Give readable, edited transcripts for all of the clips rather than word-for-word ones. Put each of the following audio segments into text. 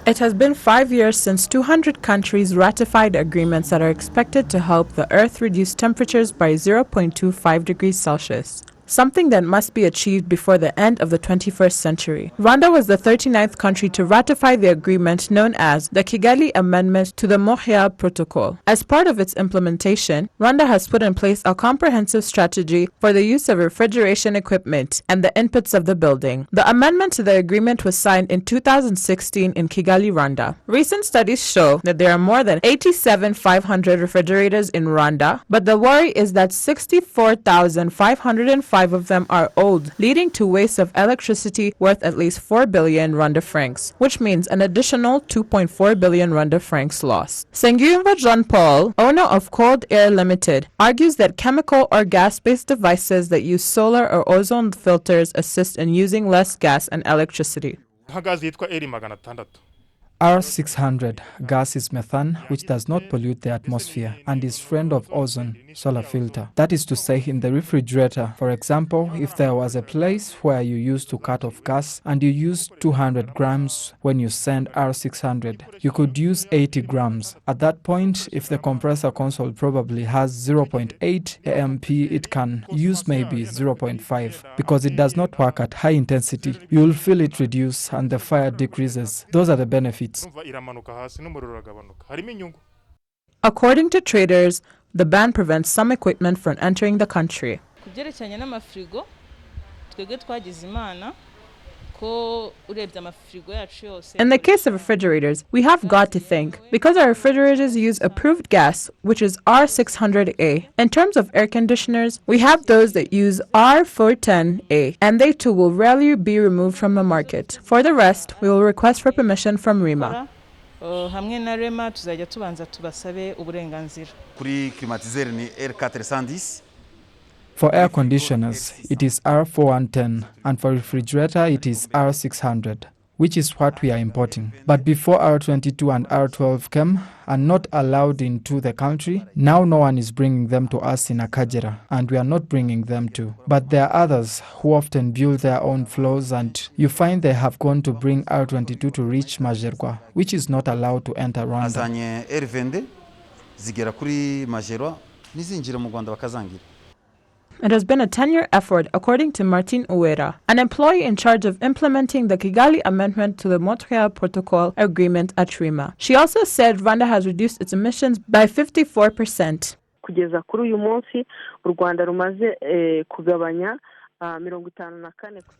It has been 5 years since 200 countries ratified agreements that are expected to help the Earth reduce temperatures by 0.25 degrees Celsius, something that must be achieved before the end of the 21st century. Rwanda was the 39th country to ratify the agreement known as the Kigali Amendment to the Montreal Protocol. As part of its implementation, Rwanda has put in place a comprehensive strategy for the use of refrigeration equipment and the inputs of the building. The amendment to the agreement was signed in 2016 in Kigali, Rwanda. Recent studies show that there are more than 87,500 refrigerators in Rwanda, but the worry is that 64,505 of them are old, leading to waste of electricity worth at least 4 billion Rwanda francs, which means an additional 2.4 billion Rwanda francs lost. Sengiyumva Jean Paul, owner of Cold Air Limited, argues that chemical or gas-based devices that use solar or ozone filters assist in using less gas and electricity. R600 gas is methane, which does not pollute the atmosphere and is friend of ozone solar filter. That is to say, in the refrigerator, for example, if there was a place where you used to cut off gas and you used 200 grams when you send R600, you could use 80 grams. At that point, if the compressor console probably has 0.8 AMP, it can use maybe 0.5. Because it does not work at high intensity, you will feel it reduce and the fire decreases. Those are the benefits. According to traders, the ban prevents some equipment from entering the country. In the case of refrigerators, we have got to think, because our refrigerators use approved gas, which is R600A. In terms of air conditioners, we have those that use R410A, and they too will rarely be removed from the market. For the rest, we will request for permission from REMA. For air conditioners, it is R410, and for refrigerator, it is R600, which is what we are importing. But before R22 and R12 came and not allowed into the country, now no one is bringing them to us in Akagera, and we are not bringing them too. But there are others who often build their own floors, and you find they have gone to bring R22 to reach Majerwa, which is not allowed to enter Rwanda. It has been a 10-year effort, according to Martin Uwera, an employee in charge of implementing the Kigali Amendment to the Montreal Protocol Agreement at REMA. She also said Rwanda has reduced its emissions by 54%.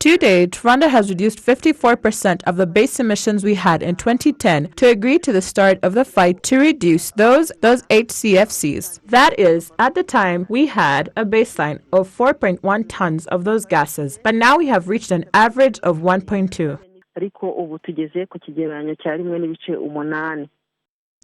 To date, Rwanda has reduced 54% of the base emissions we had in 2010 to agree to the start of the fight to reduce those HCFCs. That is, at the time, we had a baseline of 4.1 tons of those gases, but now we have reached an average of 1.2.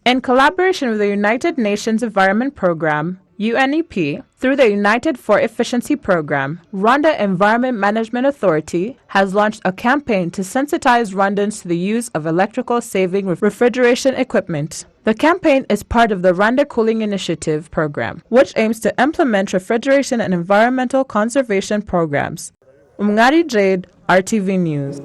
In collaboration with the United Nations Environment Program, UNEP, through the United for Efficiency Program, Rwanda Environment Management Authority has launched a campaign to sensitize Rwandans to the use of electrical-saving refrigeration equipment. The campaign is part of the Rwanda Cooling Initiative program, which aims to implement refrigeration and environmental conservation programs. UMWALI Jade, RTV News.